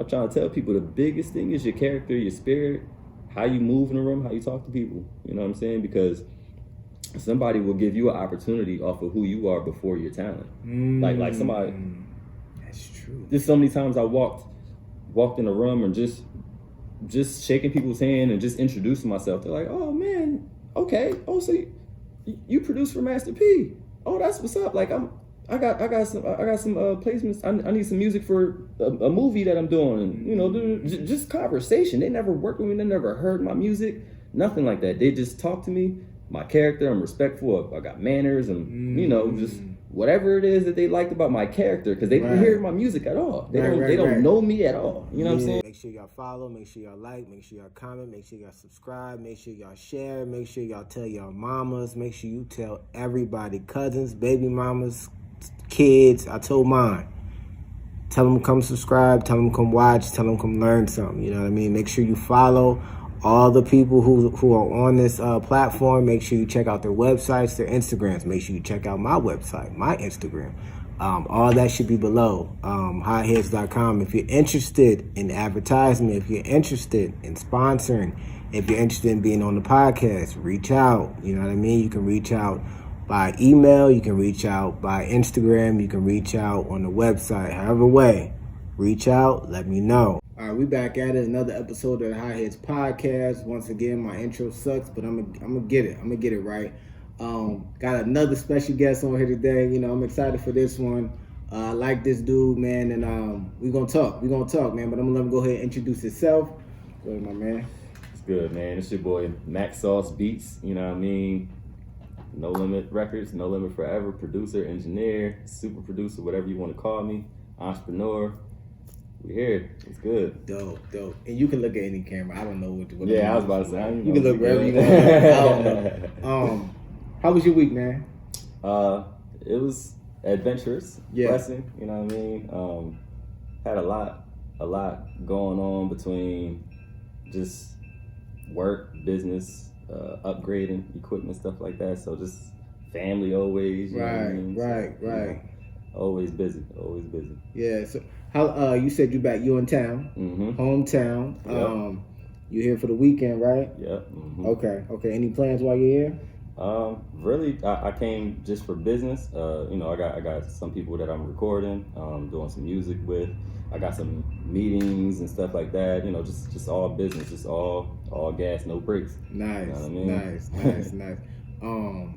I'm trying to tell people the biggest thing is your character, your spirit, how you move in the room, how you talk to people. You know what I'm saying? Because somebody will give you an opportunity off of who you are before your talent. Like somebody. That's true. Just so many times I walked in a room and just shaking people's hand and just introducing myself. They're like, "Oh man, okay. Oh, so you produce for Master P? Oh, that's what's up. Like I got some placements. I need some music for a movie that I'm doing. And, you know, just conversation. They never worked with me. They never heard my music. Nothing like that. They just talk to me. My character. I'm respectful. I got manners and you know just whatever it is that they liked about my character because they didn't hear my music at all. They don't know me at all. You know what I'm saying? Make sure y'all follow. Make sure y'all like. Make sure y'all comment. Make sure y'all subscribe. Make sure y'all share. Make sure y'all tell y'all mamas. Make sure you tell everybody, cousins, baby mamas, kids. I told mine. Tell them come subscribe. Tell them come watch. Tell them come learn something. You know what I mean? Make sure you follow all the people who are on this platform. Make sure you check out their websites, their Instagrams. Make sure you check out my website, my Instagram. All that should be below, hotheads.com. If you're interested in advertisement, if you're interested in sponsoring, if you're interested in being on the podcast, reach out. You know what I mean? You can reach out by email. You can reach out by Instagram. You can reach out on the website. However way, reach out. Let me know. All right, we back at it. Another episode of the High Heads Podcast. Once again, my intro sucks, but I'm gonna get it. I'm gonna get it right. Got another special guest on here today. You know, I'm excited for this one. I like this dude, man, and we gonna talk. Man. But I'm gonna let him go ahead and introduce himself. Go ahead, my man. It's good, man. It's your boy Mac Sauce Beats. You know what I mean? No Limit Records, No Limit Forever. Producer, engineer, super producer, whatever you want to call me. Entrepreneur. We here. It's good. Dope. And you can look at any camera. I don't know what yeah, I was about to say. You can look wherever you want. I don't know. How was your week, man? It was adventurous. Blessing. You know what I mean? Had a lot going on between just work, business, upgrading equipment, stuff like that. So just family always. You know what I mean? Right. You know, always busy. Yeah. So how you said you in town, hometown. Yep. You here for the weekend, right? Yep. Okay. Any plans while you're here? Really, I came just for business. You know, I got some people that I'm recording, doing some music with. I got some meetings and stuff like that. You know, just all business, just all gas, no brakes. Nice. You know what I mean? Nice.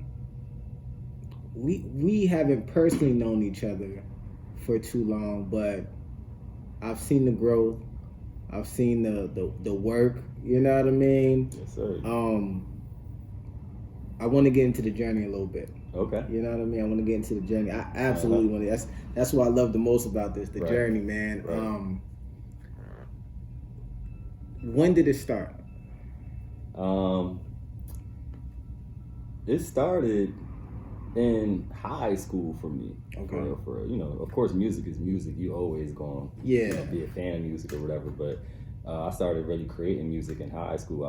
We haven't personally known each other for too long, but I've seen the growth. I've seen the work. You know what I mean? Yes, sir. I want to get into the journey a little bit. Okay. You know what I mean? I want to get into the journey. I absolutely want to. That's what I love the most about this, the journey, man. Right. When did it start? It started in high school for me. Okay. For you know, of course, music is music. You always gonna be a fan of music or whatever. But I started really creating music in high school.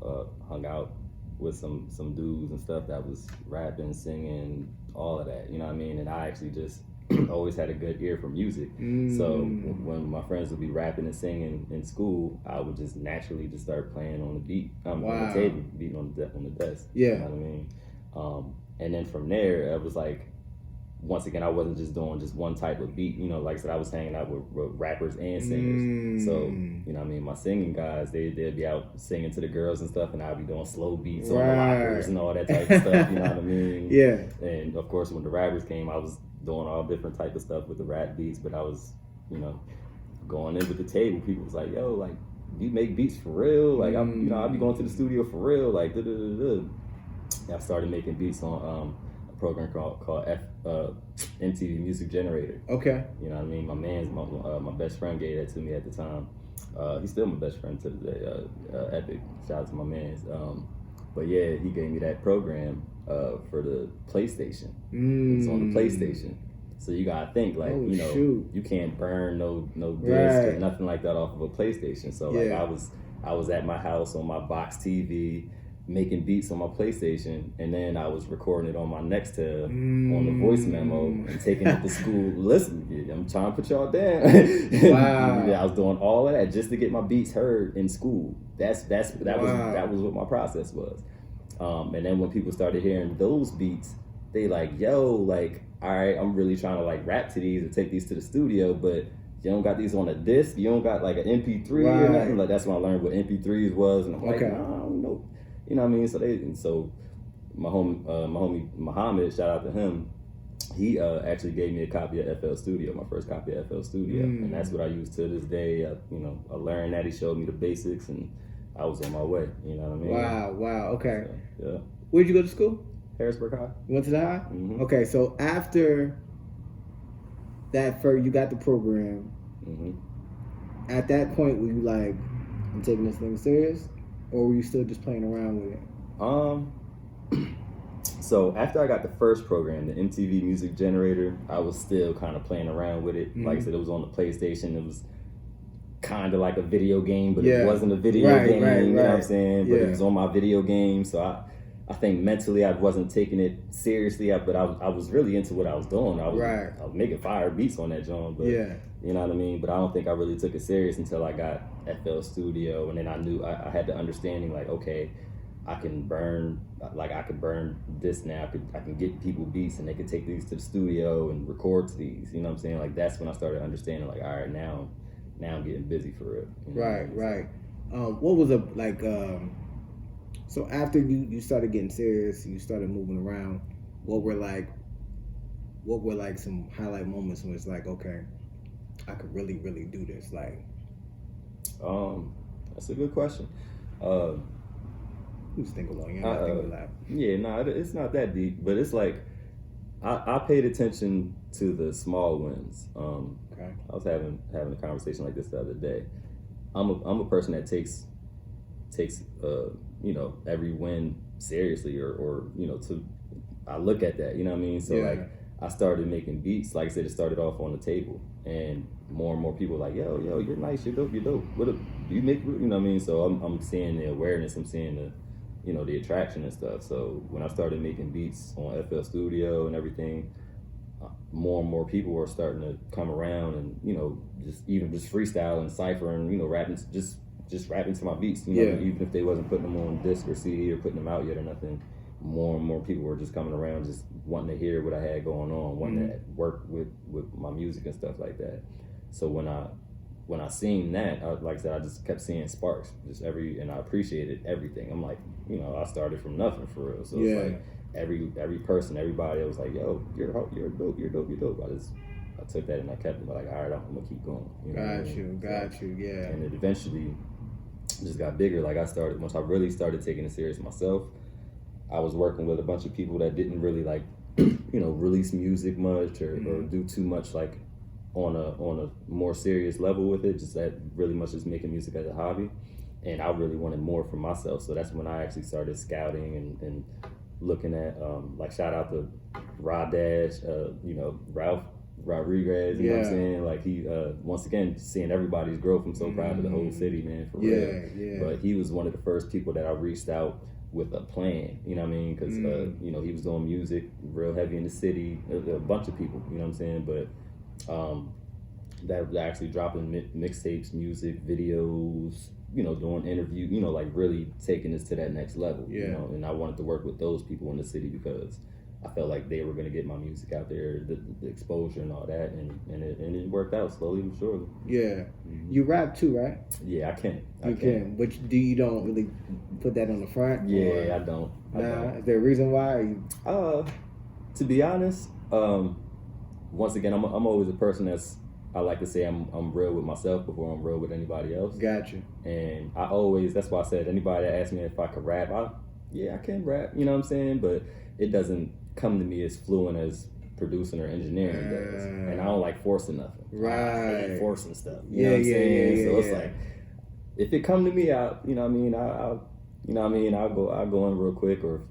I hung out with some dudes and stuff that was rapping, singing, all of that. You know what I mean? And I actually just always had a good ear for music. So when my friends would be rapping and singing in school, I would just naturally just start playing on the beat, on the table, beating on the desk. Yeah. You know what I mean? And then from there, it was like, once again, I wasn't just doing just one type of beat. You know, like I said, I was hanging out with rappers and singers. So, you know what I mean? My singing guys, they'd be out singing to the girls and stuff, and I'd be doing slow beats on the rockers and all that type of stuff. You know what I mean? Yeah. And, of course, when the rappers came, I was doing all different type of stuff with the rap beats, but I was, you know, going in with the table. People was like, yo, like, you make beats for real? Like, I'll be going to the studio for real. Like, I started making beats on program called MTV Music Generator. Okay. You know what I mean? My best friend gave that to me at the time. He's still my best friend to the day. Epic. Shout out to my mans. But yeah, he gave me that program for the PlayStation. It's on the PlayStation. So you gotta think like, you can't burn no disc or nothing like that off of a PlayStation. So like I was at my house on my box TV making beats on my PlayStation, and then I was recording it on my Nextel on the voice memo and taking it to school. Listen, I'm trying to put y'all down. Wow. I was doing all of that just to get my beats heard in school. That was what my process was. And then when people started hearing those beats, they like, yo, like, all right, I'm really trying to like rap to these and take these to the studio, but you don't got these on a disc. You don't got like an MP3 or nothing. Like that's when I learned what MP3s was, and I'm like, nah, I don't know. You know what I mean? So my homie Muhammad, shout out to him. He actually gave me a copy of FL Studio, my first copy of FL Studio, and that's what I use to this day. I learned that. He showed me the basics, and I was on my way. You know what I mean? Wow. Okay. So, yeah. Where'd you go to school? Harrisburg High. You went to the high? Mm-hmm. Okay, so after that, first you got the program. Mm-hmm. At that point, were you like, I'm taking this thing serious, or were you still just playing around with it? So after I got the first program, the MTV Music Generator, I was still kind of playing around with it. Mm-hmm. Like I said, it was on the PlayStation. It was kind of like a video game, but it wasn't a video game. You know what I'm saying? But it was on my video game, so I think mentally I wasn't taking it seriously, but I was really into what I was doing. I was making fire beats on that joint, but you know what I mean? But I don't think I really took it serious until I got FL Studio, and then I knew I had the understanding like, okay, I can burn this now. I can get people beats and they can take these to the studio and record to these. You know what I'm saying? Like that's when I started understanding like, all right, now I'm getting busy for real. You know Right. What was so after you started getting serious, you started moving around, what were like some highlight moments when it's like, okay, I could really, really do this? Like, that's a good question. just think along, you know, think aloud. Yeah, no, it's not that deep, but it's like I paid attention to the small wins. Okay. I was having a conversation like this the other day. I'm a person that takes every win seriously, or I look at that, you know what I mean? So like I started making beats. Like I said, it started off on the table, and more people were like, yo, you're nice, you're dope. What do you make? You know what I mean? So I'm seeing the awareness, I'm seeing the attraction and stuff. So when I started making beats on FL Studio and everything, more and more people were starting to come around and just freestyle and cipher and rapping, just rapping to my beats. Even if they wasn't putting them on disc or CD or putting them out yet or nothing. More and more people were just coming around, just wanting to hear what I had going on, wanting to work with my music and stuff like that. So when I seen that, like I said, I just kept seeing sparks, and I appreciated everything. I'm like, I started from nothing for real. So it's like every person, everybody, I was like, yo, you're dope. I took that and I kept it. Like, all right, I'm gonna keep going. Got you. Yeah. And it eventually just got bigger. Like once I really started taking it serious myself, I was working with a bunch of people that didn't really like, release music much or do too much like on a more serious level with it. Just that really much just making music as a hobby, and I really wanted more for myself. So that's when I actually started scouting and looking at like shout out to Rod Dash, Ralph Rodriguez. You know what I'm saying? Like he once again seeing everybody's growth. I'm so proud of the whole city, man. For real. Yeah. But he was one of the first people that I reached out with a plan, you know what I mean? Because, he was doing music real heavy in the city, a bunch of people, you know what I'm saying? But that actually dropping mixtapes, music, videos, doing interviews, like really taking this to that next level, and I wanted to work with those people in the city because I felt like they were going to get my music out there, the exposure and all that, and it worked out slowly but surely. Yeah. You rap too, right? Yeah, I can. You can. But you don't really put that on the front? Yeah, I don't. Is there a reason why? To be honest, once again, I'm always a person I like to say I'm real with myself before I'm real with anybody else. Gotcha. And that's why I said anybody that asks me if I could rap, I can rap, you know what I'm saying? But it doesn't come to me as fluent as producing or engineering does. And I don't like forcing nothing. Right. I hate forcing stuff. You know what I'm saying? So it's like, if it come to me, I'll go in real quick, or,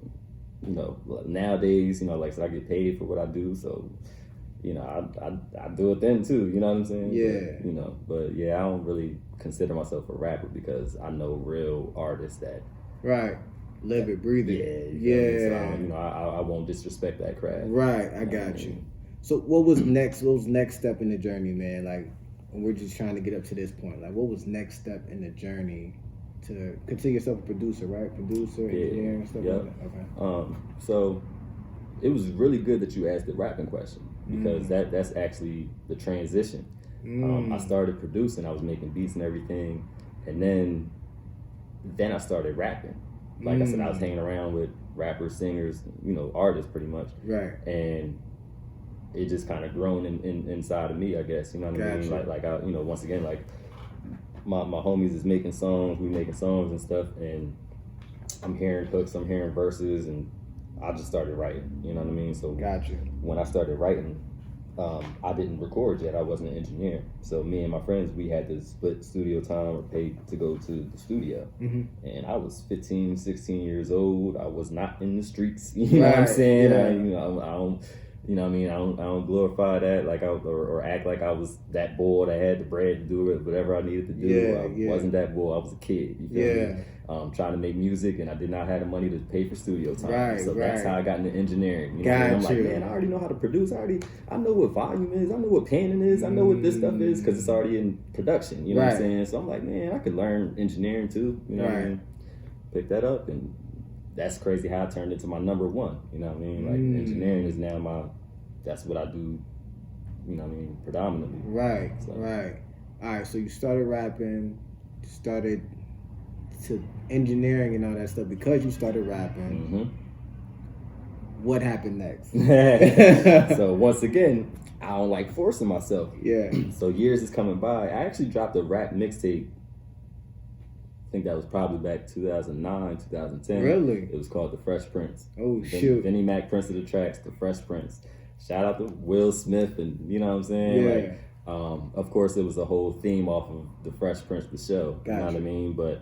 nowadays, like I said, I get paid for what I do. So, I do it then too, you know what I'm saying? Yeah. But I don't really consider myself a rapper because I know real artists that live it, breathe Yeah, it. you feel me? So, I won't disrespect that craft. Right, I got you. So what was next? What was next step in the journey, man? Like, we're just trying to get up to this point. Like, what was next step in the journey to consider yourself a producer, right? Producer, engineer, and stuff like that. Okay. So it was really good that you asked the rapping question because that's actually the transition. I started producing. I was making beats and everything, and then I started rapping. Like I said, I was hanging around with rappers, singers, artists, pretty much. Right. And it just kind of grown inside of me, I guess. You know what I mean? Like I, once again, like my homies is making songs, we making songs and stuff, and I'm hearing hooks, I'm hearing verses, and I just started writing. You know what I mean? So when I started writing, I didn't record yet. I wasn't an engineer. So me and my friends, we had to split studio time or pay to go to the studio. And I was 15, 16 years old. I was not in the streets. You know what I'm saying? Yeah. I don't. You know what I mean? I don't glorify that like or act like I was that bored. I had the bread to do it, whatever I needed to do. I wasn't that bored. I was a kid. You feel me? Trying to make music, and I did not have the money to pay for studio time. So that's how I got into engineering. You know what I mean? I'm like, man, I already know how to produce. I know what volume is. I know what panning is. I know what this stuff is because it's already in production. You know what I'm saying? So I'm like, man, I could learn engineering too. You know what I mean? Pick that up, and that's crazy how I turned into my number one. You know what I mean? Like engineering is now that's what I do, you know what I mean, predominantly. Right. All right, so you started rapping, started to engineering and all that stuff because you started rapping. What happened next? So once again, I don't like forcing myself. Yeah. So years is coming by. I actually dropped a rap mixtape. I think that was probably back 2009, 2010. Really? It was called The Fresh Prince. Oh, shoot. Vinnie Mac, Prince of the Tracks, The Fresh Prince. Shout out to Will Smith, and you know what I'm saying? Yeah. Like, of course, it was a whole theme off of The Fresh Prince, the show. Gotcha. You know what I mean? But,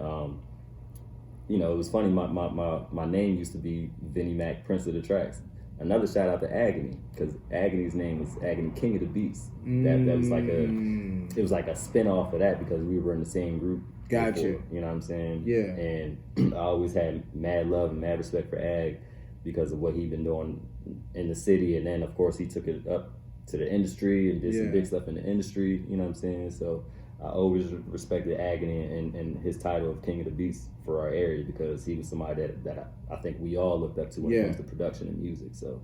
it was funny. My name used to be Vinnie Mac, Prince of the Tracks. Another shout out to Agony, because Agony's name was Agony, King of the Beats. That was like it was like a spinoff of that because we were in the same group. Gotcha. Before, you know what I'm saying? Yeah. And I always had mad love and mad respect for Ag because of what he'd been doing in the city, and then of course he took it up to the industry and did some big stuff in the industry. You know what I'm saying? So I always respected Agony and his title of King of the Beats for our area because he was somebody that I think we all looked up to when it comes to production and music. So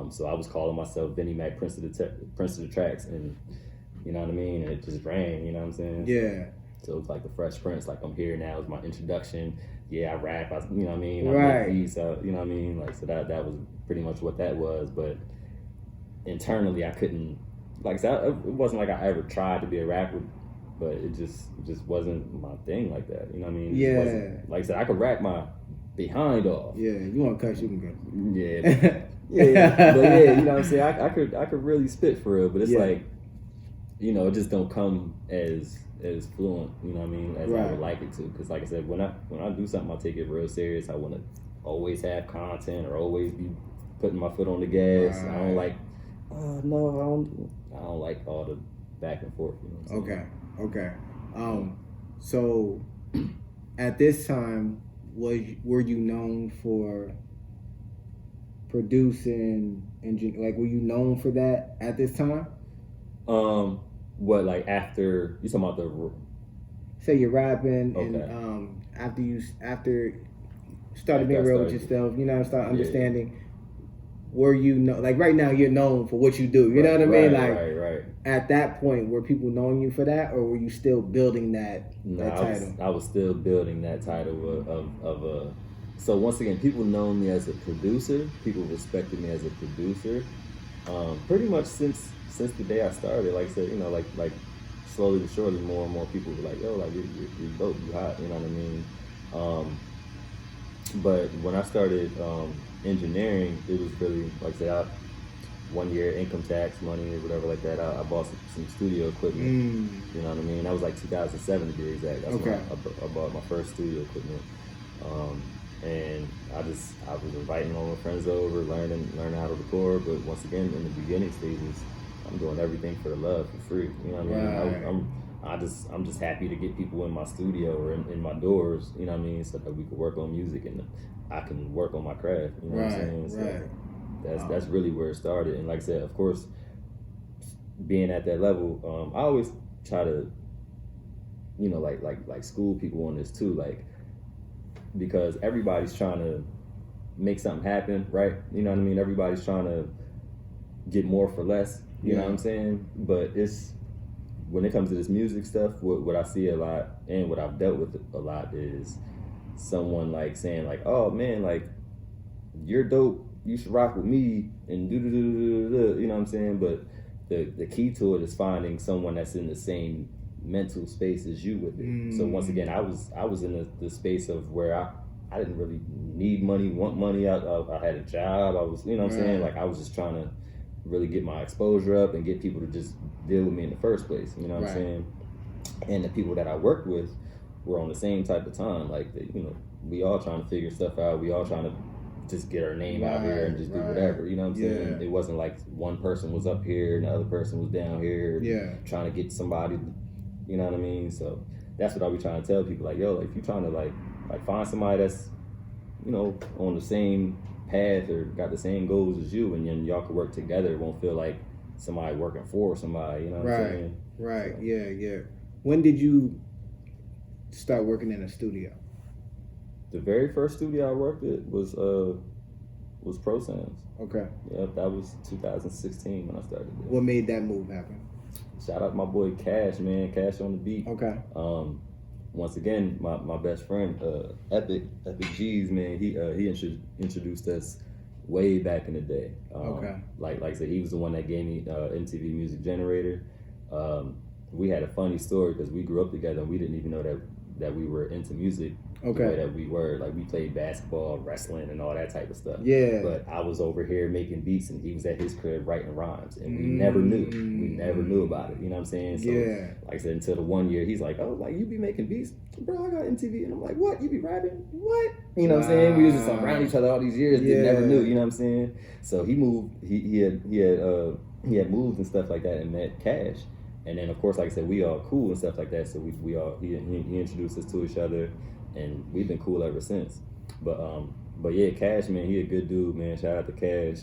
so I was calling myself Vinnie Mac, Prince of the Tracks, and you know what I mean? And it just ran, you know what I'm saying? Yeah. So it was like The Fresh Prince, like I'm here now is my introduction. Yeah, I rap, you know what I mean? I Right. make beats, you know what I mean? Like, so that was pretty much what that was. But internally, I couldn't, like I said, it wasn't like I ever tried to be a rapper, but it just wasn't my thing like that. You know what I mean? It just wasn't, like I said, I could rap my behind off. Yeah, you want to cuss, you can cuss. Yeah. Yeah. But yeah, you know what I'm saying? I could really spit for real, but it's like, it just don't come as fluent, you know what I mean, as I would like it to. Because like I said, when I do something, I take it real serious. I want to always have content or always be putting my foot on the gas. I don't like, I don't like all the back and forth. You know what I'm saying? Okay. So at this time, were you known for producing, like were you known for that at this time? What, like after you talking about the? Say you're rapping, okay. And after you started being real with yourself, start understanding. Were you like right now you're known for what you do? You know what I mean? Like right. At that point, were people knowing you for that, or were you still building that title? I was still building that title of a. So once again, people know me as a producer. People respected me as a producer. Pretty much since the day I started, like I said, like slowly but surely, more and more people were like, "Yo, like you're dope, you hot," you know what I mean? But when I started engineering, it was really like I said, 1 year income tax money or whatever like that. I bought some studio equipment. You know what I mean? That was like 2007 to be exact. That's when I bought my first studio equipment. And I was inviting all my friends over, learning how to record. But once again, in the beginning stages, I'm doing everything for the love, for free. You know what I mean? I'm just happy to get people in my studio or in my doors, you know what I mean, so that we can work on music and I can work on my craft, you know what I'm saying? So that's really where it started. And like I said, of course, being at that level, I always try to, you know, like school people on this too, like, because everybody's trying to make something happen, right? You know what I mean? Everybody's trying to get more for less, you know what I'm saying? But it's, when it comes to this music stuff, what I see a lot and what I've dealt with a lot is someone like saying like, oh man, like, you're dope, you should rock with me and do, you know what I'm saying? But the key to it is finding someone that's in the same mental space as you with it. So once again, I was in the space of where I didn't really need money, want money. I had a job. I was, you know what I'm saying? Like, I was just trying to really get my exposure up and get people to just deal with me in the first place, you know what I'm saying? And the people that I worked with were on the same type of time. Like, you know, we all trying to figure stuff out. We all trying to just get our name out here and just do whatever, you know what I'm saying? It wasn't like one person was up here and the other person was down here trying to get somebody, you know what I mean? So that's what I be trying to tell people, like, yo, like, if you trying to like find somebody that's, you know, on the same path or got the same goals as you, and then y'all can work together, it won't feel like somebody working for somebody, you know what I'm saying? Right, so. Yeah. When did you start working in a studio? The very first studio I worked at was Pro Sounds. Okay. Yep, that was 2016 when I started there. What made that move happen? Shout out to my boy Cash, man. Cash on the beat. Okay. Once again, my best friend, Epic G's, man, he introduced us way back in the day. Okay. Like I said, he was the one that gave me MTV Music Generator. We had a funny story because we grew up together and we didn't even know that we were into music. Okay. The way that we were, like, we played basketball, wrestling, and all that type of stuff. Yeah. But I was over here making beats, and he was at his crib writing rhymes, and we never knew. We never knew about it. You know what I'm saying? So, like I said, until the one year, he's like, "Oh, like, you be making beats, bro? I got MTV," and I'm like, "What? You be rapping? What?" You know what I'm saying? We was just around each other all these years, never knew. You know what I'm saying? So he moved. He had moved and stuff like that, and met Cash. And then, of course, like I said, we all cool and stuff like that. So we all he introduced us to each other. And we've been cool ever since. But yeah, Cash, man, he a good dude, man. Shout out to Cash.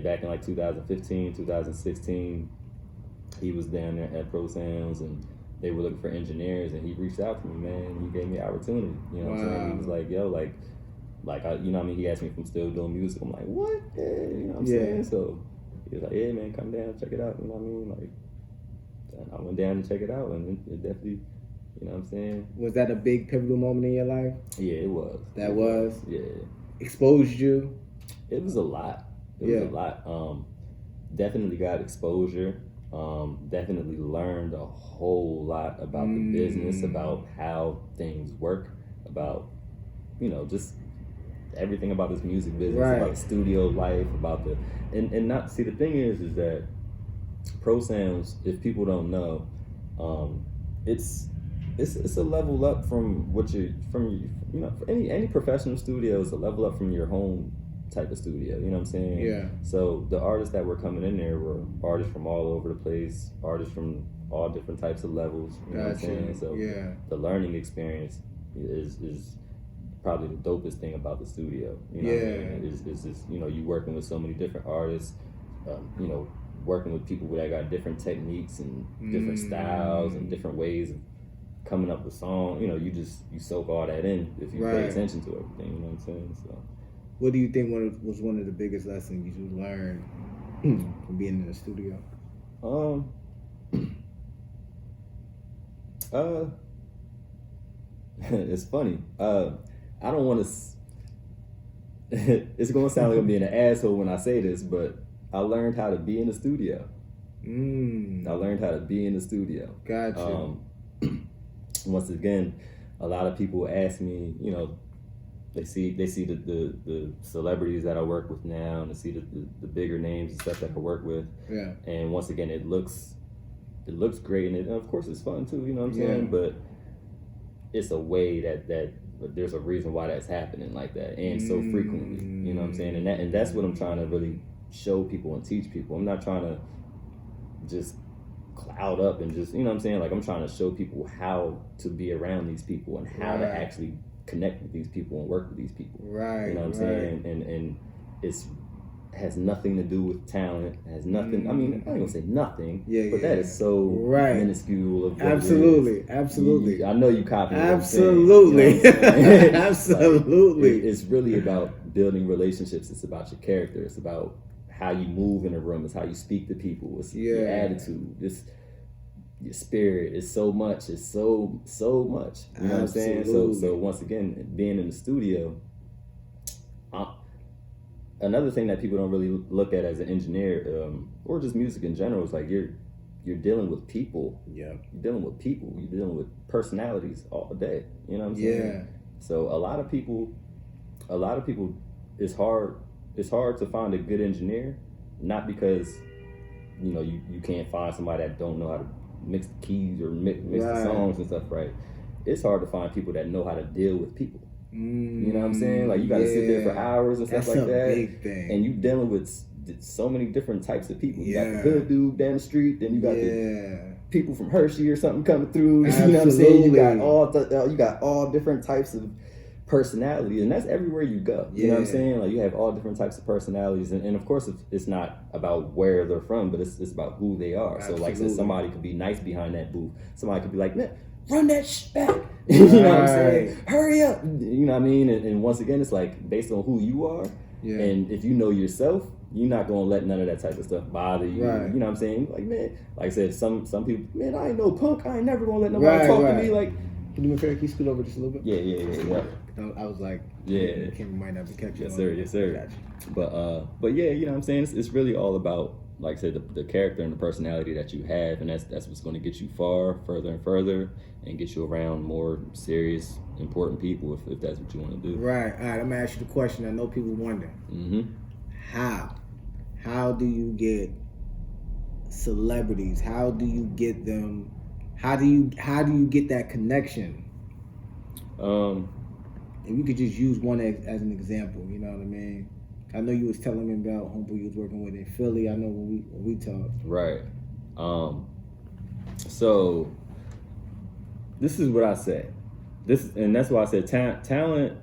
Back in like 2015, 2016, he was down there at Pro Sounds and they were looking for engineers, and he reached out to me, man. He gave me an opportunity. You know what I'm saying? He was like, yo, like you know what I mean? He asked me if I'm still doing music. I'm like, what? Yeah, you know what I'm saying? So he was like, yeah, man, come down, check it out. You know what I mean? Like, and I went down to check it out, and it definitely, you know what I'm saying? Was that a big pivotal moment in your life? Yeah, it was. That was? Yeah. Exposed you? It was a lot. It was a lot. Definitely got exposure. Definitely learned a whole lot about the business, about how things work, about, you know, just everything about this music business, about studio life, about the and not see, the thing is that Pro Sounds, if people don't know, it's a level up from what you know, for any professional studio is a level up from your home type of studio, you know what I'm saying? Yeah. So the artists that were coming in there were artists from all over the place, artists from all different types of levels, you know what I'm saying? So the learning experience is probably the dopest thing about the studio, you know what I mean? It's just, you know, you working with so many different artists, you know, working with people that got different techniques and different styles and different ways of coming up with songs. You know, you soak all that in if you pay attention to everything, you know what I'm saying? So, what do you think was one of the biggest lessons you learned from being in the studio? It's funny. I don't want to. It's gonna sound like I'm being an asshole when I say this, but I learned how to be in the studio. I learned how to be in the studio. Gotcha. Once again, a lot of people ask me, you know, they see the celebrities that I work with now, and they see the bigger names and stuff that I work with. Yeah. And once again, it looks great, and of course it's fun too, you know what I'm saying? But it's a way that there's a reason why that's happening like that, and so frequently, you know what I'm saying? And that's what I'm trying to really show people and teach people. I'm not trying to just cloud up and just, you know what I'm saying? Like, I'm trying to show people how to be around these people and how to actually connect with these people and work with these people. Right. You know what I'm saying? And it's has nothing to do with talent. It has nothing. I mean, I ain't gonna say nothing. But that is so minuscule of what absolutely, it is. absolutely. I know you copy. Absolutely, you know absolutely. Like, it's really about building relationships. It's about your character. It's about how you move in a room. It's how you speak to people. It's your attitude. It's your spirit. It's so much. It's so much. You know what I'm saying? So once again, being in the studio. Another thing that people don't really look at as an engineer, or just music in general, is like you're dealing with people. Yeah. You're dealing with people. You're dealing with personalities all day. You know what I'm saying? Yeah. So a lot of people, it's hard to find a good engineer, not because, you know, you can't find somebody that don't know how to mix the keys or mix the songs and stuff right. It's hard to find people that know how to deal with people. You know what I'm saying? Like, you got to sit there for hours and stuff like that. That's a big thing. And you dealing with so many different types of people. You got the hood dude down the street, then you got the people from Hershey or something coming through. You know what I'm saying? You got all different types of personalities, and that's everywhere you go. You know what I'm saying? Like, you have all different types of personalities, and of course it's not about where they're from, but it's about who they are. So like I said, somebody could be nice behind that booth. Somebody could be like, man, run that shit back. You know what I'm saying? Hurry up. You know what I mean? And once again, it's like based on who you are. Yeah. And if you know yourself, you're not gonna let none of that type of stuff bother you. Right. You know what I'm saying? Like, man, like I said, some people, man, I ain't no punk. I ain't never gonna let nobody talk to me. Like, can you do me a favor? Can you scoot over just a little bit? Yeah. I was like, the camera might not be catching. Yes, sir. But yeah, you know what I'm saying? It's really all about, like I said, the character and the personality that you have, and that's what's going to get you further and further, and get you around more serious, important people if that's what you want to do. Right. All right. I'm gonna ask you the question. I know people wonder. How do you get celebrities? How do you get them? How do you get that connection? And you could just use one as an example. You know what I mean? I know you was telling me about homeboy you was working with in Philly. I know when we talked. Right. So this is what I say. And that's why I said talent.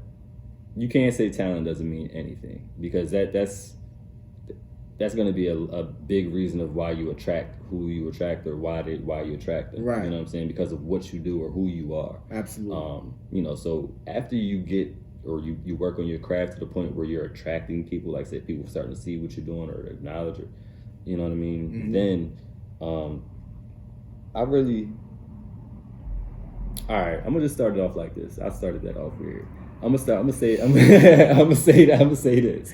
You can't say talent doesn't mean anything, because that's going to be a big reason of why you attract who you attract, or why you attract them. Right. You know what I'm saying? Because of what you do or who you are. Absolutely. You know, so after you get, or you work on your craft to the point where you're attracting people, like say people starting to see what you're doing or acknowledge it, you know what I mean? Then I really, all right, I'm gonna just start it off like this. I started that off weird. I'm gonna say this.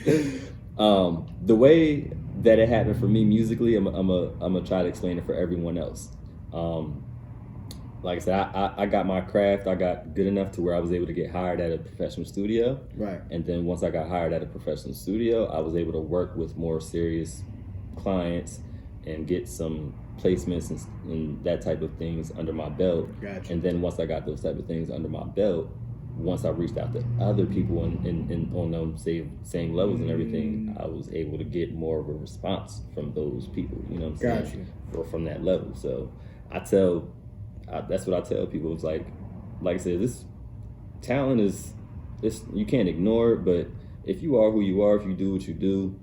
The way that it happened for me musically, I'm gonna try to explain it for everyone else. Like I said, I got my craft. I got good enough to where I was able to get hired at a professional studio. Right. And then once I got hired at a professional studio, I was able to work with more serious clients and get some placements and that type of things under my belt. Gotcha. And then once I got those type of things under my belt, once I reached out to other people and on them same levels and everything, I was able to get more of a response from those people. You know what I'm saying? Or from that level. So that's what I tell people. It's like I said, this talent is you can't ignore it, but if you are who you are, if you do what you do,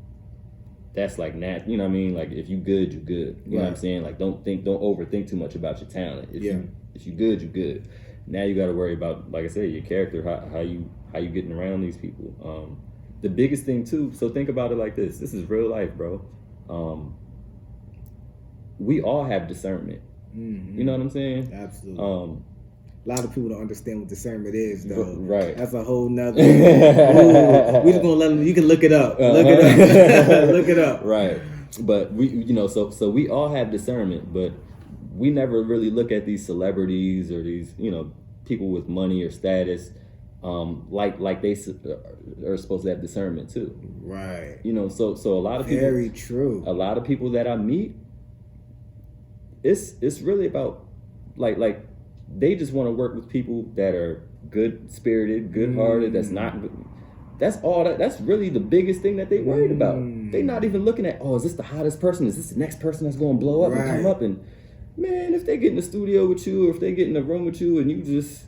that's like you know what I mean? Like, if you good, you good. You know what I'm saying? Like, don't overthink too much about your talent. If you good, you good. Now you got to worry about, like I said, your character, how you getting around these people. The biggest thing too. So think about it like this. This is real life, bro. We all have discernment. You know what I'm saying? Absolutely. A lot of people don't understand what discernment is, though. Right. That's a whole nother. We just gonna let them. You can look it up. Look it up. Right. But so we all have discernment, but we never really look at these celebrities or these, people with money or status, like they are supposed to have discernment too. Right. So a lot of people. Very true. A lot of people that I meet, it's really about like they just want to work with people that are good spirited, good hearted. That's not. That's all. That's really the biggest thing that they worried about. They're not even looking at, is this the hottest person? Is this the next person that's going to blow up and come up? And man, if they get in the studio with you, or if they get in the room with you, and you just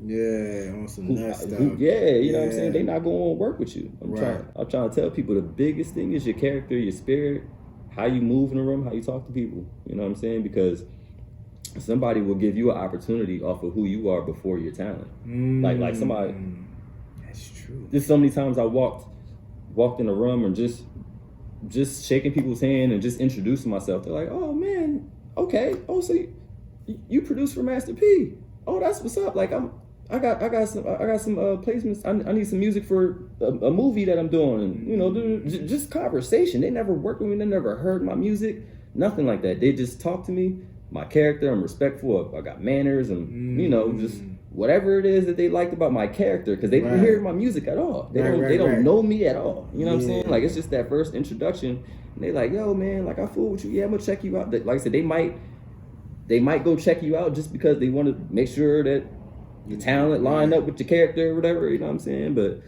on some nut stuff. you know what I'm saying, they not going to work with you. I'm trying to tell people the biggest thing is your character, your spirit, how you move in the room, how you talk to people. You know what I'm saying? Because somebody will give you an opportunity off of who you are before your talent. Like somebody. That's true. Just so many times I walked in a room and just shaking people's hand and just introducing myself. They're like, "Oh man, okay. Oh, so you produce for Master P? Oh, that's what's up. Like I got some placements. I need some music for a movie that I'm doing, and you know, just conversation. They never worked with me. They never heard my music. Nothing like that. They just talk to me. My character. I'm respectful. I got manners, and you know, just whatever it is that they liked about my character, because they didn't hear my music at all. They don't know me at all. You know what I'm saying? Like, it's just that first introduction, and they like, yo man, like I fool with you. Yeah, I'm gonna check you out. Like I said, they might go check you out just because they want to make sure that the talent line up with your character or whatever, you know what I'm saying? But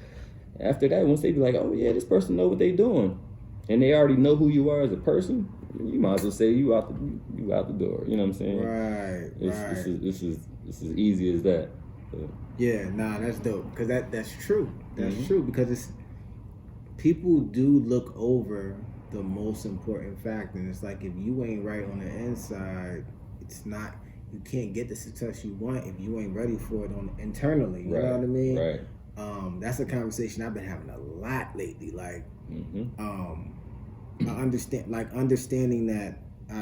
after that, once they be like, oh yeah, this person know what they doing, and they already know who you are as a person, you might as well say you out the door. You know what I'm saying? Right. This is easy as that. So. Yeah, that's dope, because that's true. That's true, because it's people do look over the most important factor, and it's like if you ain't right on the inside, it's not. You can't get the success you want if you ain't ready for it internally. You know what I mean? Right. That's a conversation I've been having a lot lately. Like, I understanding that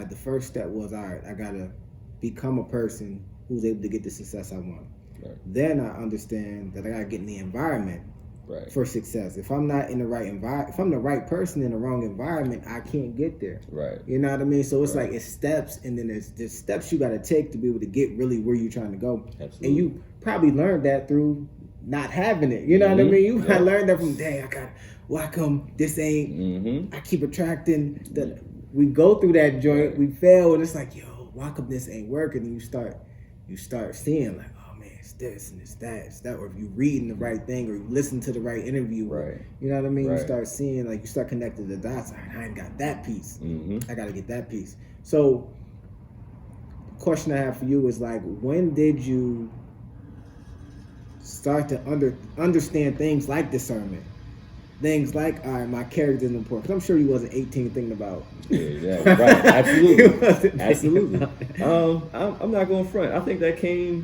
the first step was, all right, I gotta become a person who's able to get the success I want. Right. Then I understand that I gotta get in the environment for success. If I'm not in the right environment, if I'm the right person in the wrong environment, I can't get there. Right. You know what I mean? So it's like it's steps, and then there's steps you got to take to be able to get really where you're trying to go. Absolutely. And you probably learned that through not having it. You know what I mean? You learned that from, why come this ain't? I keep attracting we go through that joint, we fail, and it's like, yo, why come this ain't working? And you start seeing like, this and it's that, or if you reading the right thing or you listen to the right interview, you know what I mean? You start seeing, like, you start connecting the dots. I ain't got that piece. I got to get that piece. So the question I have for you is, like, when did you start to understand things like discernment? Things like, all right, my character is important. Because I'm sure you wasn't 18 thinking about. Yeah, right. Absolutely. I'm not going front. I think that came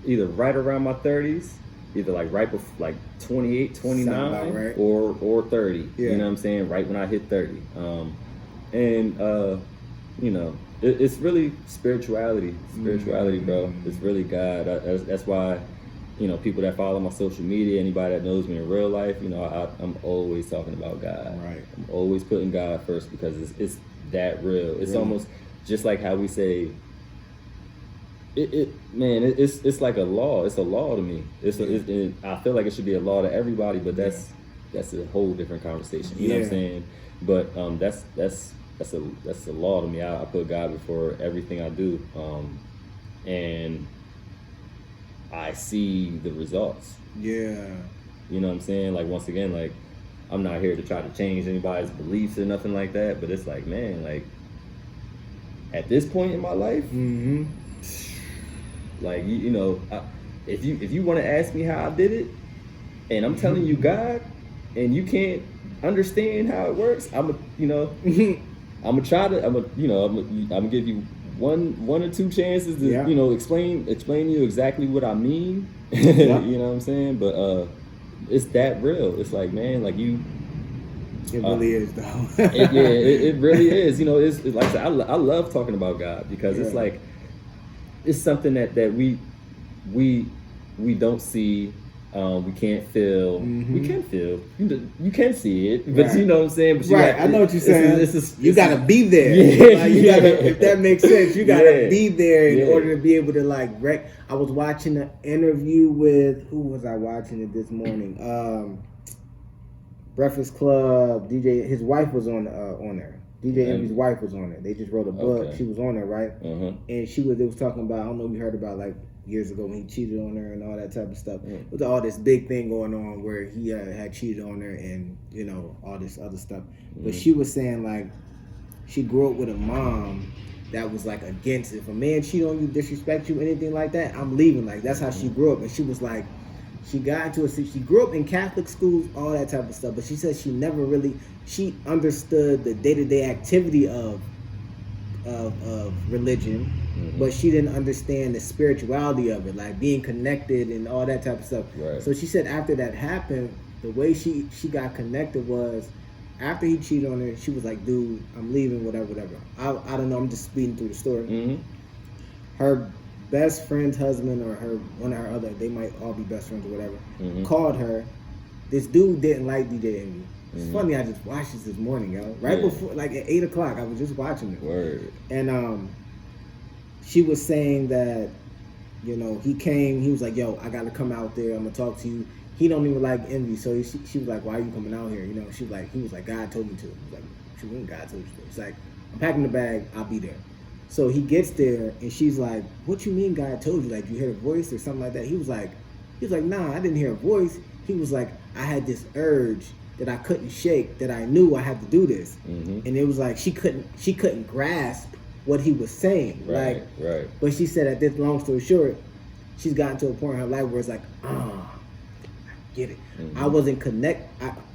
either right around my 30s, either like right before, like 28, 29, or 30. You know what I'm saying? Right when I hit 30. You know, it's really spirituality, bro. It's really God. That's why, you know, people that follow my social media, anybody that knows me in real life, you know, I'm always talking about God. Right. I'm always putting God first, because it's that real. It's almost just like how we say, it's like a law. It's a law to me. I feel like it should be a law to everybody, but that's a whole different conversation. You know what I'm saying? But that's a law to me. I put God before everything I do, and I see the results. Yeah. You know what I'm saying? Like, once again, like, I'm not here to try to change anybody's beliefs or nothing like that, but it's like, man, like, at this point in my life, like, you know, if you want to ask me how I did it, and I'm telling you God, and you can't understand how it works, I'm gonna give you one or two chances to you know, explain to you exactly what I mean. You know what I'm saying? But it's that real. It's like, man, like you. It really is, though. it really is. You know, it's like I said, I love talking about God, because it's like, it's something that we don't see, we can't feel. We can feel. You can see it, but you know what I'm saying. But I know what you're saying. You gotta be there. If that makes sense, you gotta be there in order to be able to, like, I was watching an interview with, who was I watching it this morning? Breakfast Club DJ. His wife was on there. DJ Envy's wife was on it. They just wrote a book. Okay. She was on it, right? Uh-huh. And it was talking about, I don't know if you heard about like years ago when he cheated on her and all that type of stuff. It was all this big thing going on where he had cheated on her and, you know, all this other stuff. But she was saying like she grew up with a mom that was like against, if a man cheat on you, disrespect you, anything like that, I'm leaving. Like that's how she grew up. And she was like, she grew up in Catholic schools, all that type of stuff, but she said she never really, she understood the day-to-day activity of religion, but she didn't understand the spirituality of it, like being connected and all that type of stuff. Right. So she said after that happened, the way she got connected was, after he cheated on her, she was like, dude, I'm leaving, whatever. I don't know, I'm just speeding through the story. Her best friend's husband or one of her other, they might all be best friends or whatever, called her. This dude didn't like DJ Envy. It's funny, I just watched this morning, yo. Right before, like at 8 o'clock, I was just watching it. Word. And she was saying that, you know, he was like, yo, I gotta come out there, I'm gonna talk to you. He don't even like Envy, so she was like, why are you coming out here? You know, he was like, God told me to. He was like, she wouldn't, God told you to. It's like, I'm packing the bag, I'll be there. So he gets there and she's like, what you mean God told you? Like you heard a voice or something like that? He was like, nah, I didn't hear a voice. He was like, I had this urge that I couldn't shake, that I knew I had to do this. And it was like she couldn't grasp what he was saying. Right. But she said at this, long story short, she's gotten to a point in her life where it's like, I get it. I wasn't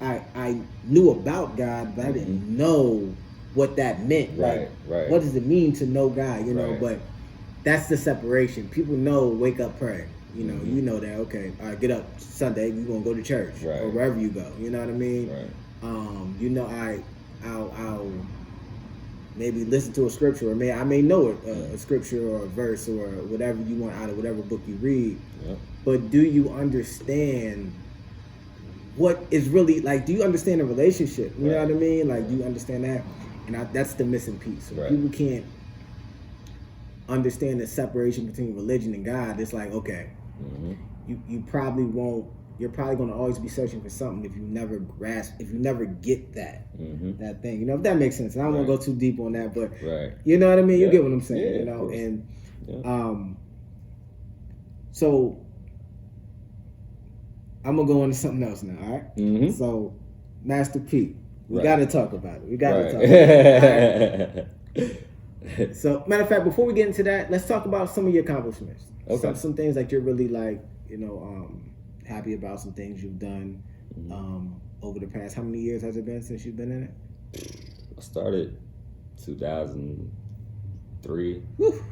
I knew about God, but I didn't know what that meant. Right. What does it mean to know God, you know? But that's the separation. People know, wake up, pray. You know, you know that, okay, all right, get up Sunday, you're gonna go to church or wherever you go. You know what I mean? You know, I'll maybe listen to a scripture, or I may know it, a scripture or a verse or whatever you want out of whatever book you read. But do you understand what is really, like, do you understand the relationship? You know what I mean? Like, do you understand that? And that's the missing piece. So people can't understand the separation between religion and God. It's like, okay, you probably won't, you're probably going to always be searching for something if you never grasp, if you never get that that thing. You know, if that makes sense. And I don't want to go too deep on that, but you know what I mean? You get what I'm saying, you know? And so I'm going to go into something else now, all right? So, Master P, we got to talk about it. We got to talk about it. So, matter of fact, before we get into that, let's talk about some of your accomplishments. Okay. Some things that you're really like, you know, happy about, some things you've done over the past. How many years has it been since you've been in it? I started 2003. Woo.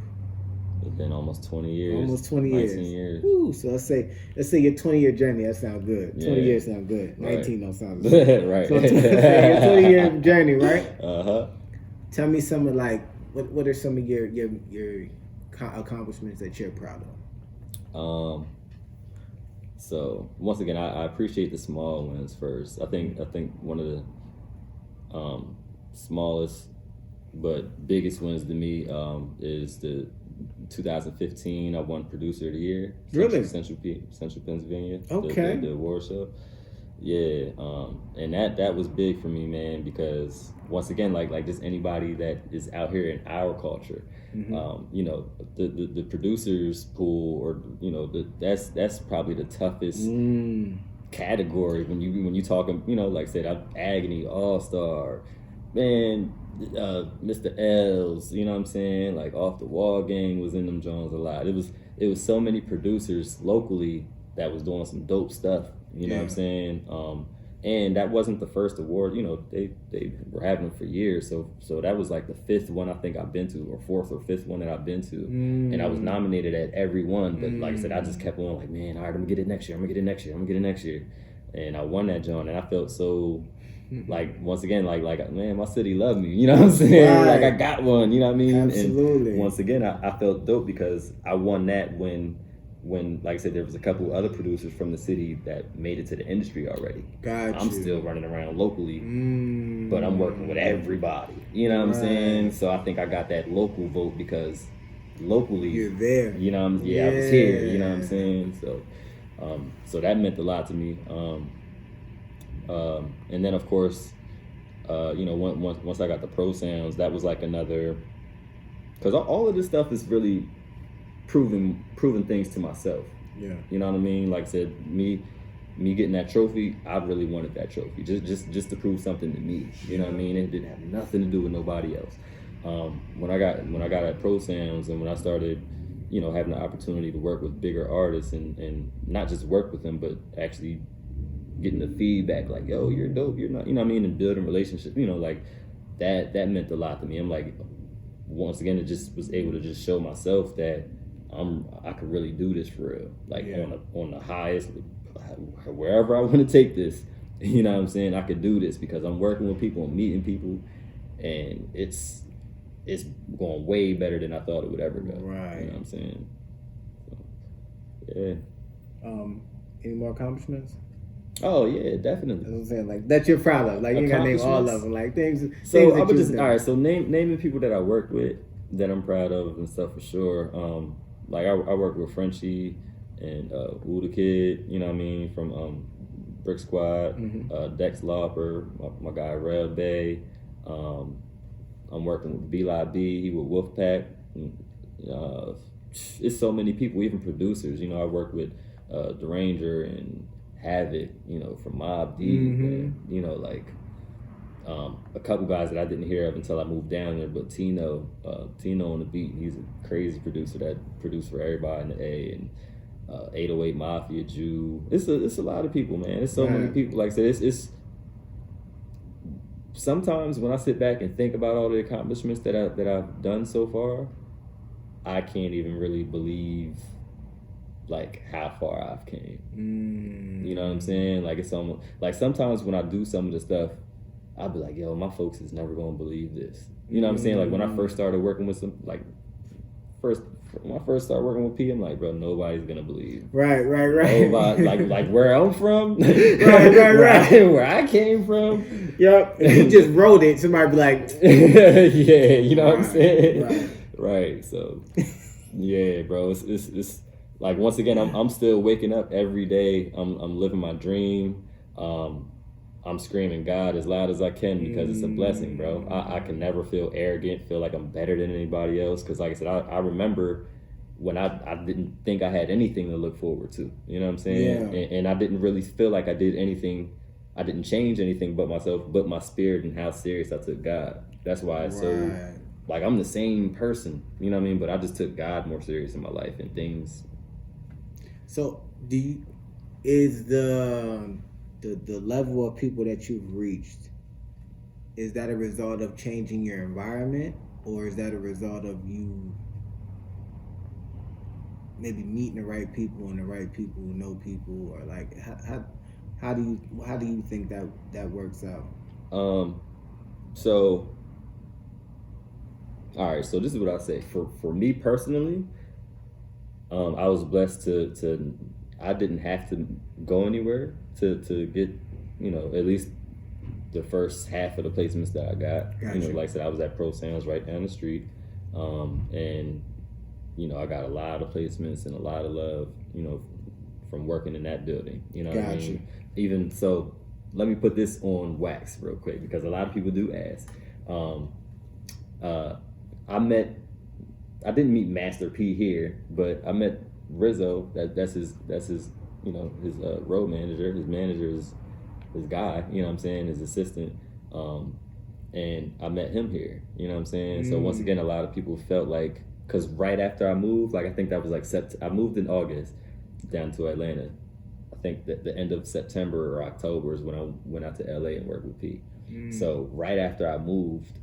It's been almost 20 years. Almost 20 years. 19 years. Woo. So let's say your 20-year journey. That sounds good. 20 years sound good. 19 don't sound good. Right. So your 20-year journey, right? Uh-huh. Tell me some of, like, what are some of your accomplishments that you're proud of? So once again, I appreciate the small wins first. I think one of the smallest but biggest wins to me is the 2015 I won Producer of the Year. Really? Central Pennsylvania. Okay. The award show. Yeah, and that was big for me, man, because once again, like just anybody that is out here in our culture, you know, the producers pool, or you know, that's probably the toughest category when you talking, you know, like I said, Agony, All Star, man, Mr. L's, you know what I'm saying, like Off the Wall Gang was in them Jones a lot. It was so many producers locally that was doing some dope stuff. You know what I'm saying? And that wasn't the first award. You know, they were having them for years. So that was like the fifth one I think I've been to, or fourth or fifth one that I've been to. And I was nominated at every one. But like I said, I just kept on like, man, all right, I'm gonna get it next year. I'm gonna get it next year. And I won that joint, and I felt so, like, once again, like man, my city loved me. You know what I'm saying? Right. Like I got one. You know what I mean? Absolutely. And once again, I felt dope because I won that when, like I said, there was a couple other producers from the city that made it to the industry already. Gotcha. I'm still running around locally, but I'm working with everybody. You know what I'm saying? So I think I got that local vote because locally, you're there. You know, I was here. You know what I'm saying? So that meant a lot to me. And then of course, Once I got the pro sounds, that was like another, because all of this stuff is really proving things to myself. Yeah. You know what I mean? Like I said, me getting that trophy, I really wanted that trophy just to prove something to me. You know what I mean? It didn't have nothing to do with nobody else. When I got at Pro Sounds, and when I started, having the opportunity to work with bigger artists and not just work with them, but actually getting the feedback like, yo, you're dope, you're not, you know what I mean, and building relationships, like that meant a lot to me. I'm like, once again, it just was able to just show myself that I could really do this for real, like on the highest, wherever I want to take this. You know what I'm saying? I could do this because I'm working with people and meeting people, and it's going way better than I thought it would ever go. Right. You know what I'm saying? So, yeah. Any more accomplishments? Oh yeah, definitely. That's what I'm saying. Like, that you're proud of. Like, you gotta name all of them. Like, things. So things I would just all right. So naming people that I work with that I'm proud of and stuff for sure. Like I work with Frenchie and Woo the Kid. You know what I mean, from Brick Squad. Dex Lauper, my guy Reb Bay. I'm working with B-Live B. He with Wolfpack. It's so many people, even producers. I work with Deranger and Havoc, from Mobb Deep, and, a couple guys that I didn't hear of until I moved down there, but Tino on the beat, he's a crazy producer that produced for everybody in the A, and 808 Mafia, Jew. It's a lot of people, man. It's so many people. Like I said, it's sometimes when I sit back and think about all the accomplishments that I've done so far, I can't even really believe like how far I've came. You know what I'm saying? Like, it's almost like sometimes when I do some of the stuff, I'll be like, yo, my folks is never gonna believe this. You know what I'm saying? Like, when I first started working with when I first started working with P, I'm like, bro, nobody's gonna believe. Right. Nobody, like where I'm from, right. Where I came from. Yep. If you just wrote it, somebody be like, yeah, you know what I'm saying? Right. So, yeah, bro, it's like, once again, I'm still waking up every day. I'm living my dream. I'm screaming God as loud as I can because it's a blessing, bro. I can never feel arrogant, feel like I'm better than anybody else. Because, like I said, I remember when I didn't think I had anything to look forward to. You know what I'm saying? Yeah. And I didn't really feel like I did anything. I didn't change anything but myself, but my spirit and how serious I took God. That's why it's so, like, I'm the same person. You know what I mean? But I just took God more serious in my life and things. So, is the level of people that you've reached, is that a result of changing your environment, or is that a result of you maybe meeting the right people and the right people who know people, or like how do you think that works out? So, all right. So this is what I say. For me personally, I was blessed to I didn't have to go anywhere to get, at least the first half of the placements that I got. Gotcha. Like I said, I was at Pro Sounds right down the street. And, I got a lot of placements and a lot of love, from working in that building. You know what I mean? Even so, let me put this on wax real quick, because a lot of people do ask. I didn't meet Master P here, but I met Rizzo. That's his his road manager. His manager is his guy. You know what I'm saying? His assistant. And I met him here. You know what I'm saying? So once again, a lot of people felt like, because right after I moved, like I think that was like I moved in August down to Atlanta. I think that the end of September or October is when I went out to LA and worked with P. So right after I moved,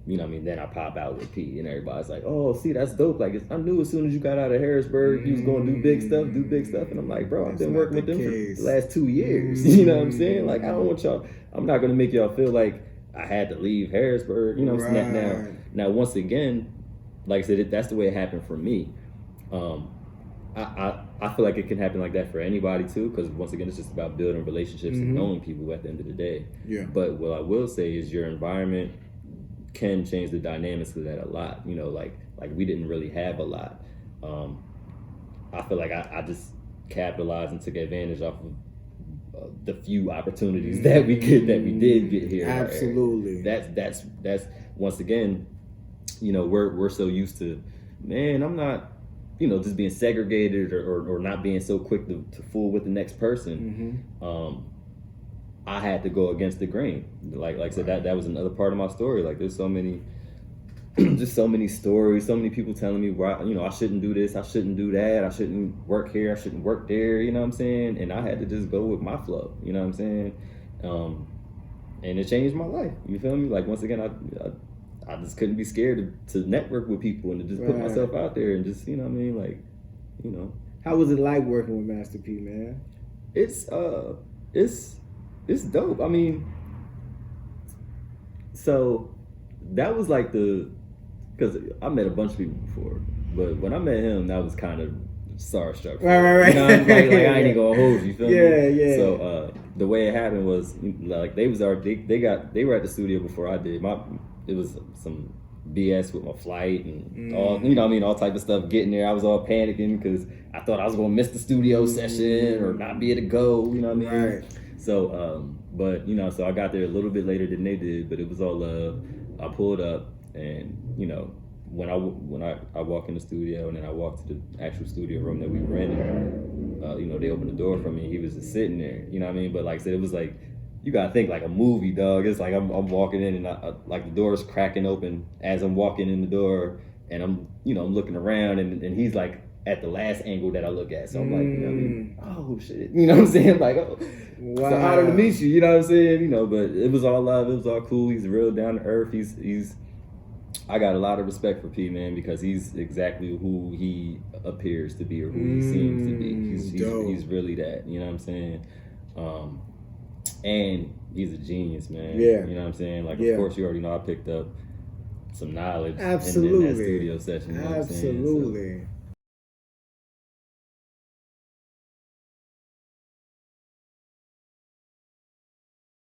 then I pop out with P, and everybody's like, oh, see, that's dope. Like, I knew as soon as you got out of Harrisburg, you was going to do big stuff. And I'm like, bro, I've been working with them for the last 2 years. You know what I'm saying? Like, I don't want y'all, I'm not going to make y'all feel like I had to leave Harrisburg. You know what I'm saying? Now, once again, like I said, that's the way it happened for me. I feel like it can happen like that for anybody too, because once again, it's just about building relationships and knowing people at the end of the day. Yeah. But what I will say is your environment can change the dynamics of that a lot. Like we didn't really have a lot. I feel like I just capitalized and took advantage off of the few opportunities that we did get here. Absolutely. That's once again, you know, we're so used to, man, I'm not, you know, just being segregated or not being so quick to fool with the next person. I had to go against the grain. Like I said, that was another part of my story. Like there's so many, just so many stories, so many people telling me why, you know, I shouldn't do this, I shouldn't do that, I shouldn't work here, I shouldn't work there, you know what I'm saying? And I had to just go with my flow, you know what I'm saying? And it changed my life, you feel me? Like once again, I just couldn't be scared to network with people and to just put myself out there and just, you know what I mean? Like, you know. How was it like working with Master P, man? It's dope. I mean, so that was like because I met a bunch of people before, but when I met him, that was kind of starstruck. Right. You know, like I ain't even gonna hold you, feel me? Yeah. So the way it happened was like they were at the studio before I did. It was some BS with my flight and all, you know what I mean, all type of stuff getting there. I was all panicking because I thought I was gonna miss the studio session or not be able to go, you know what I mean? Right. So, but you know, so I got there a little bit later than they did, but it was all love. I pulled up, and you know, when I walk in the studio, and then I walked to the actual studio room that we were in, you know, they opened the door for me. He was just sitting there, you know what I mean? But like I said, it was like, you gotta think like a movie, dog. It's like I'm walking in, and like the door's cracking open as I'm walking in the door, and I'm looking around, and he's like at the last angle that I look at. So I'm like, you know what I mean? Oh shit, you know what I'm saying? Like, oh, wow. It's an honor to meet you, you know what I'm saying? You know, but it was all love, it was all cool. He's real down to earth. He's I got a lot of respect for P, man, because he's exactly who he appears to be or who he seems to be. He's really that, you know what I'm saying? And he's a genius, man. Yeah. You know what I'm saying? Like, of course, you already know I picked up some knowledge in that Absolutely. studio session. You know Absolutely. What I'm saying?